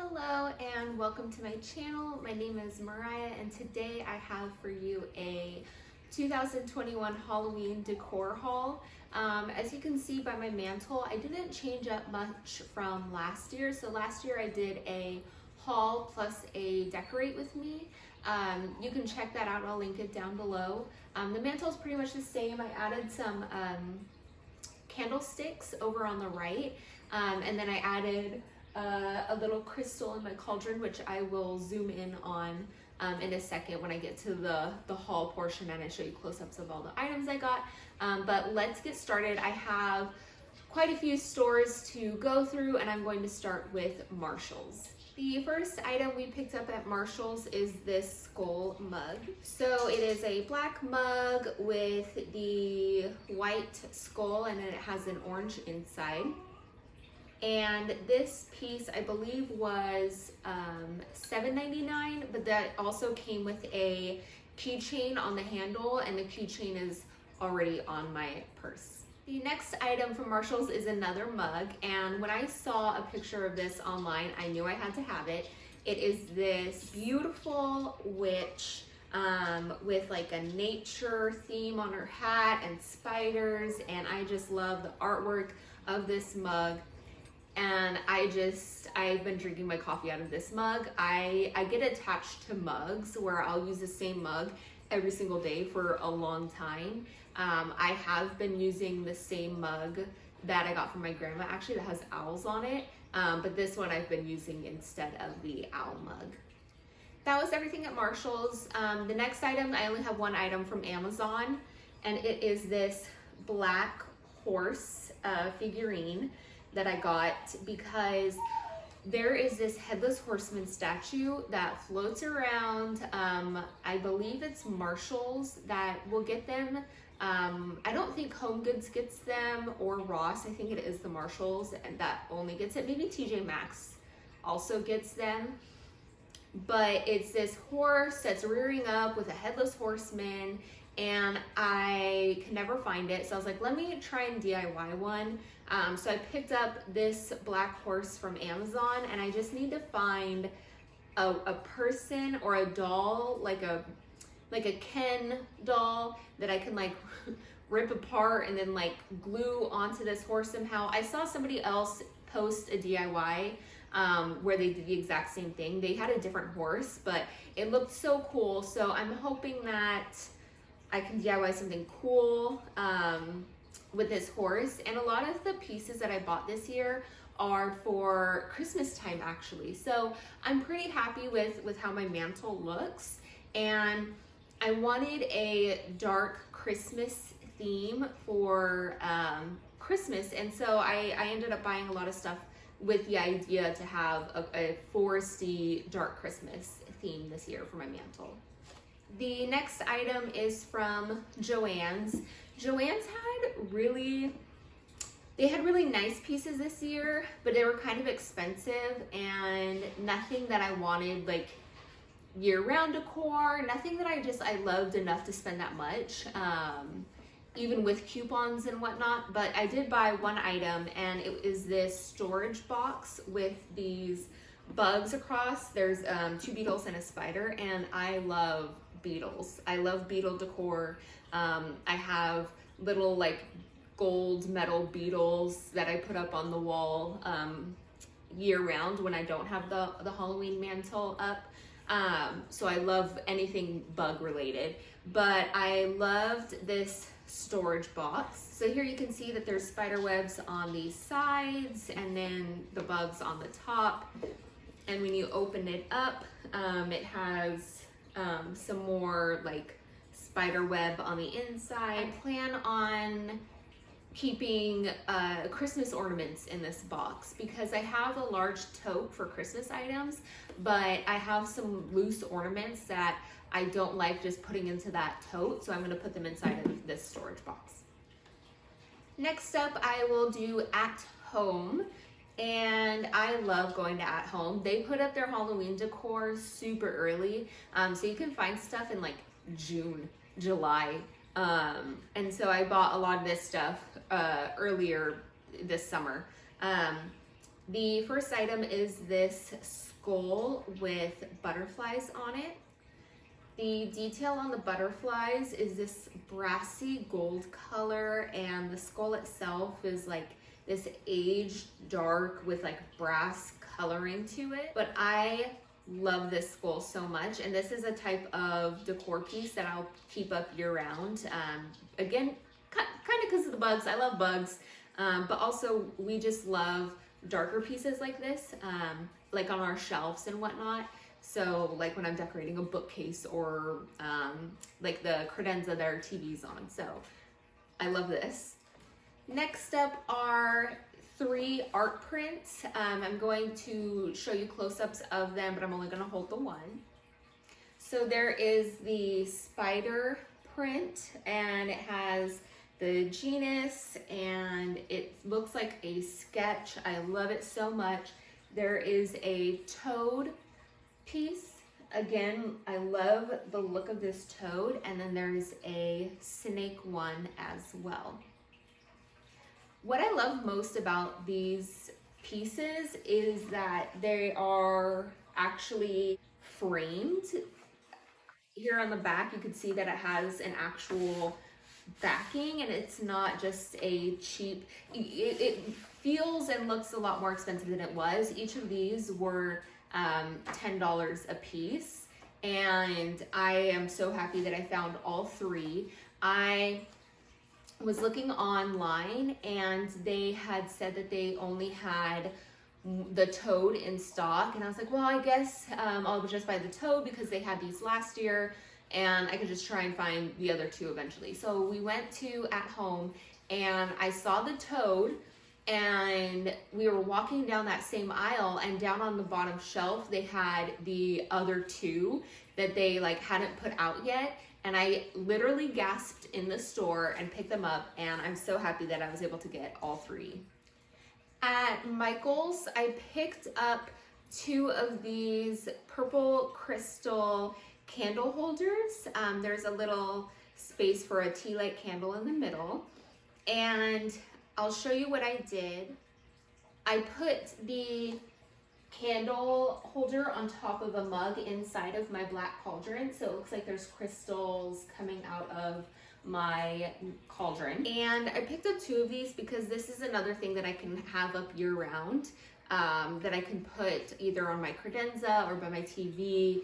Hello and welcome to my channel. My name is Mariah and today I have for you a 2021 Halloween decor haul. As you can see by my mantle, I didn't change up much from last year. So last year I did a haul plus a decorate with me. You can check that out, I'll link it down below. The mantle is pretty much the same. I added some candlesticks over on the right, and then I added a little crystal in my cauldron, which I will zoom in on in a second when I get to the haul portion and I show you close-ups of all the items I got. But let's get started. I have quite a few stores to go through and I'm going to start with Marshall's. The first item we picked up at Marshall's is this skull mug. So it is a black mug with the white skull and then it has an orange inside. And this piece, I believe, was $7.99, but that also came with a keychain on the handle, and the keychain is already on my purse. The next item from Marshall's is another mug, and when I saw a picture of this online, I knew I had to have it. It is this beautiful witch with like a nature theme on her hat and spiders, and I just love the artwork of this mug. And I've been drinking my coffee out of this mug. I get attached to mugs where I'll use the same mug every single day for a long time. I have been using the same mug that I got from my grandma, actually, that has owls on it. But this one I've been using instead of the owl mug. That was everything at Marshall's. The next item, I only have one item from Amazon, and it is this black horse figurine that I got because there is this headless horseman statue that floats around. I believe it's Marshall's that will get them. I don't think Home Goods gets them or Ross. I think it is the Marshall's and that only gets it. Maybe TJ Maxx also gets them. But it's this horse that's rearing up with a headless horseman, and I can never find it. So I was like, let me try and DIY one. So I picked up this black horse from Amazon, and I just need to find a person or a doll, like a Ken doll that I can like rip apart and then like glue onto this horse somehow. I saw somebody else post a DIY where they did the exact same thing. They had a different horse, but it looked so cool. So I'm hoping that I can DIY something cool with this horse. And a lot of the pieces that I bought this year are for Christmas time, actually. So I'm pretty happy with how my mantle looks. And I wanted a dark Christmas theme for Christmas. And so I ended up buying a lot of stuff with the idea to have a foresty dark Christmas theme this year for my mantle. The next item is from Joann's. Joann's had really nice pieces this year, but they were kind of expensive and nothing that I wanted like year-round decor, nothing that I loved enough to spend that much, even with coupons and whatnot. But I did buy one item, and it is this storage box with these bugs across. There's 2 beetles and a spider, and I love beetles. I love beetle decor. I have little like gold metal beetles that I put up on the wall year round when I don't have the Halloween mantle up. So I love anything bug related, but I loved this storage box. So here you can see that there's spider webs on the sides and then the bugs on the top. And when you open it up, it has some more like spider web on the inside. I plan on keeping Christmas ornaments in this box because I have a large tote for Christmas items, but I have some loose ornaments that I don't like just putting into that tote, so I'm going to put them inside of this storage box. Next up, I will do At Home. And I love going to At Home. They put up their Halloween decor super early, so you can find stuff in like June, July. And so I bought a lot of this stuff earlier this summer. The first item is this skull with butterflies on it. The detail on the butterflies is this brassy gold color, and the skull itself is like this aged dark with like brass coloring to it. But I love this skull so much, and this is a type of decor piece that I'll keep up year round. Again, kind of because of the bugs. I love bugs, but also we just love darker pieces like this, like on our shelves and whatnot. So like when I'm decorating a bookcase or like the credenza that our TV's on. So I love this. Next up are 3 art prints. I'm going to show you close-ups of them, but I'm only going to hold the one. So there is the spider print, and it has the genus, and it looks like a sketch. I love it so much. There is a toad piece. Again, I love the look of this toad, and then there's a snake one as well. What I love most about these pieces is that they are actually framed. Here on the back, you can see that it has an actual backing, and it's not just a cheap, it feels and looks a lot more expensive than it was. Each of these were $10 a piece, and I am so happy that I found all 3. I was looking online, and they had said that they only had the toad in stock, and I was like, well, I guess I'll just buy the toad because they had these last year, and I could just try and find the other 2 eventually. So we went to At Home, and I saw the toad, and we were walking down that same aisle, and down on the bottom shelf they had the other 2 that they like hadn't put out yet, and I literally gasped in the store and picked them up, and I'm so happy that I was able to get all 3. At Michael's, I picked up 2 of these purple crystal candle holders. There's a little space for a tea light candle in the middle, and I'll show you what I did. I put the candle holder on top of a mug inside of my black cauldron, so it looks like there's crystals coming out of my cauldron. And I picked up 2 of these because this is another thing that I can have up year round, that I can put either on my credenza or by my TV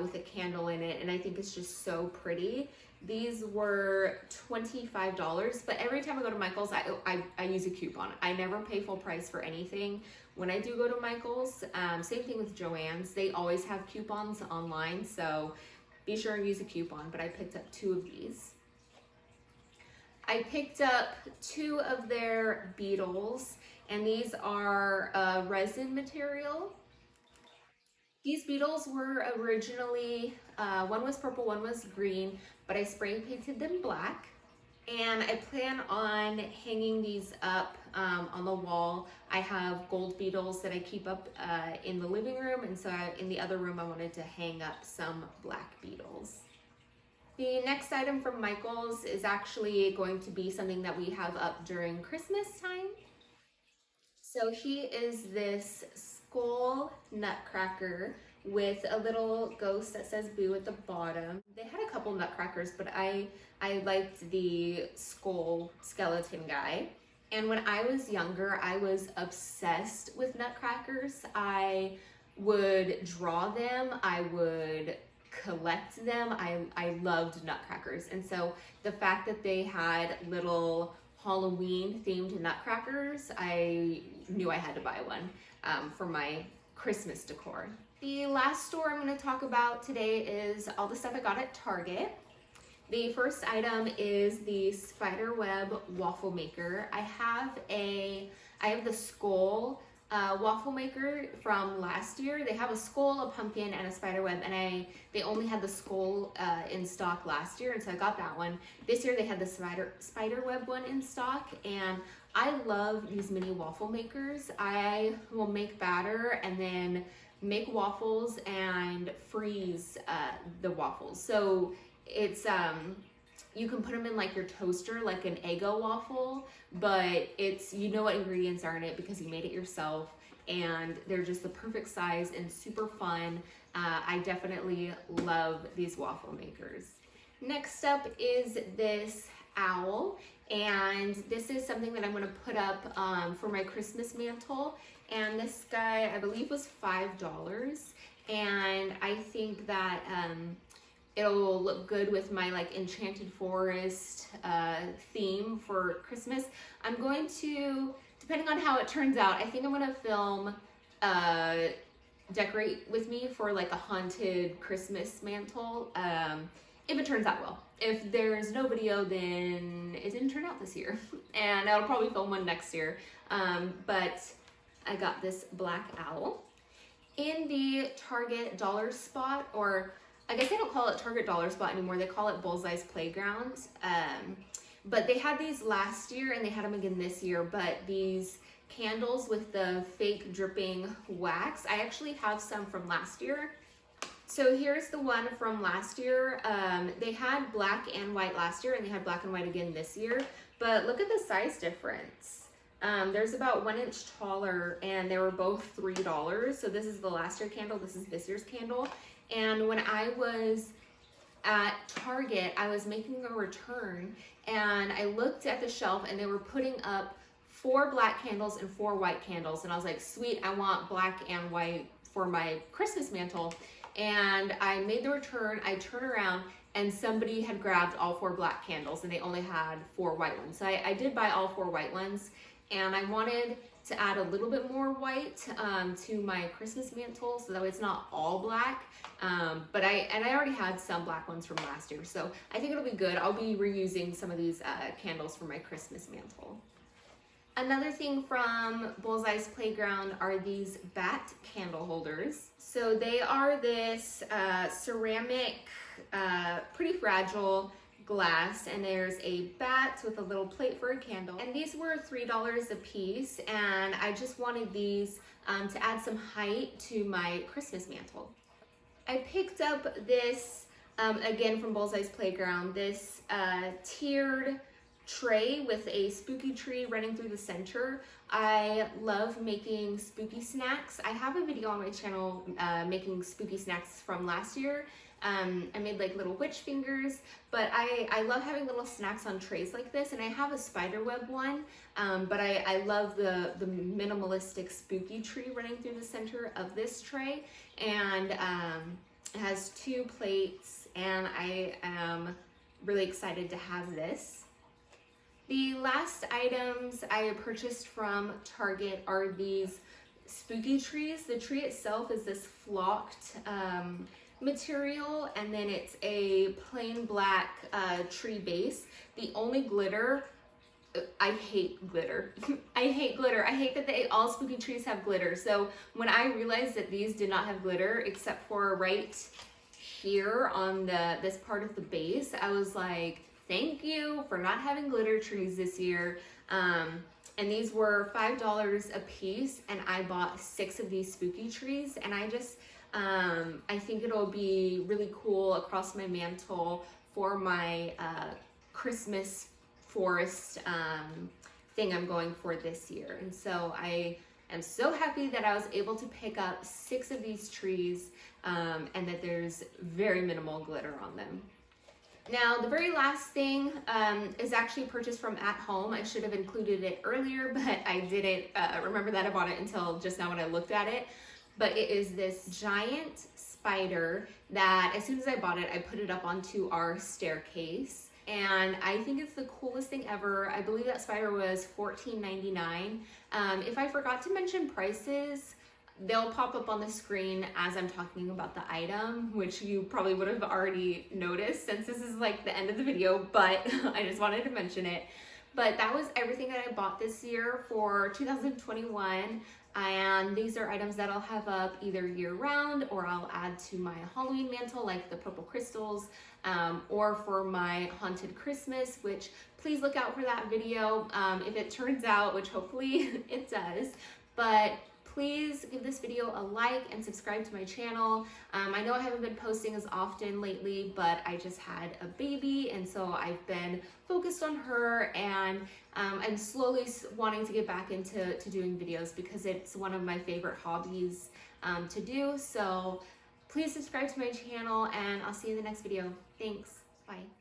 with a candle in it, and I think it's just so pretty. These were $25, but every time I go to Michael's, I use a coupon. I never pay full price for anything. When I do go to Michael's, same thing with Joann's, they always have coupons online, so be sure and use a coupon, but I picked up 2 of these. I picked up 2 of their beetles, and these are resin material. These beetles were originally, one was purple, one was green, but I spray painted them black. And I plan on hanging these up on the wall. I have gold beetles that I keep up in the living room, and so in the other room I wanted to hang up some black beetles. The next item from Michael's is actually going to be something that we have up during Christmas time. So he is this skull nutcracker with a little ghost that says boo at the bottom. They had a couple nutcrackers, but I liked the skull skeleton guy. And when I was younger, I was obsessed with nutcrackers. I would draw them, I would collect them. I loved nutcrackers. And so the fact that they had little Halloween themed nutcrackers, I knew I had to buy one for my Christmas decor. The last store I'm going to talk about today is all the stuff I got at Target. The first item is the spiderweb waffle maker. I have the skull waffle maker from last year. They have a skull, a pumpkin, and a spiderweb, and they only had the skull in stock last year, and so I got that one. This year they had the spiderweb one in stock, and I love these mini waffle makers. I will make batter and then make waffles and freeze the waffles. So it's you can put them in like your toaster, like an Eggo waffle, but it's, you know what ingredients are in it because you made it yourself. and they're just the perfect size and super fun. I definitely love these waffle makers. Next up is this owl, and this is something that I'm going to put up for my Christmas mantle, and this guy I believe was $5, and I think that it'll look good with my like Enchanted Forest theme for Christmas. I'm going to, depending on how it turns out, I think I'm going to film decorate with me for like a haunted Christmas mantle. If it turns out well. If there's no video, then it didn't turn out this year. And I'll probably film one next year. But I got this black owl in the Target dollar spot, or I guess they don't call it Target dollar spot anymore. They call it Bullseye's Playground. But they had these last year and they had them again this year. But these candles with the fake dripping wax, I actually have some from last year. So here's the one from last year. They had black and white last year and they had black and white again this year, but look at the size difference. There's about 1 inch taller and they were both $3. So this is the last year candle, this is this year's candle. And when I was at Target, I was making a return and I looked at the shelf and they were putting up 4 black candles and 4 white candles. And I was like, sweet, I want black and white for my Christmas mantle. And I made the return, I turned around and somebody had grabbed all 4 black candles and they only had 4 white ones. So I did buy all 4 white ones, and I wanted to add a little bit more white to my Christmas mantle so that way it's not all black. But I already had some black ones from last year, so I think it'll be good. I'll be reusing some of these candles for my Christmas mantle. Another thing from Bullseye's Playground are these bat candle holders. So they are this ceramic, pretty fragile glass, and there's a bat with a little plate for a candle. And these were $3 a piece, and I just wanted these to add some height to my Christmas mantle. I picked up this, again from Bullseye's Playground, this tiered tray with a spooky tree running through the center. I love making spooky snacks. I have a video on my channel making spooky snacks from last year. I made like little witch fingers, but I love having little snacks on trays like this, and I have a spiderweb one, but I love the minimalistic spooky tree running through the center of this tray, and it has 2 plates, and I am really excited to have this. The last items I purchased from Target are these spooky trees. The tree itself is this flocked material, and then it's a plain black tree base. The only glitter, I hate glitter. I hate glitter. I hate that all spooky trees have glitter. So when I realized that these did not have glitter except for right here on this part of the base, I was like, thank you for not having glitter trees this year. And these were $5 a piece, and I bought 6 of these spooky trees, and I just, I think it'll be really cool across my mantle for my Christmas forest thing I'm going for this year. And so I am so happy that I was able to pick up 6 of these trees, and that there's very minimal glitter on them. Now, the very last thing is actually purchased from At Home. I should have included it earlier, but I didn't remember that I bought it until just now when I looked at it. But it is this giant spider that as soon as I bought it, I put it up onto our staircase. And I think it's the coolest thing ever. I believe that spider was $14.99. If I forgot to mention prices, they'll pop up on the screen as I'm talking about the item, which you probably would have already noticed since this is like the end of the video, but I just wanted to mention it. But that was everything that I bought this year for 2021. And these are items that I'll have up either year round, or I'll add to my Halloween mantle like the purple crystals, or for my haunted Christmas, which please look out for that video if it turns out, which hopefully it does. But please give this video a like and subscribe to my channel. I know I haven't been posting as often lately, but I just had a baby, and so I've been focused on her, and I'm slowly wanting to get back into doing videos because it's one of my favorite hobbies to do. So please subscribe to my channel, and I'll see you in the next video. Thanks. Bye.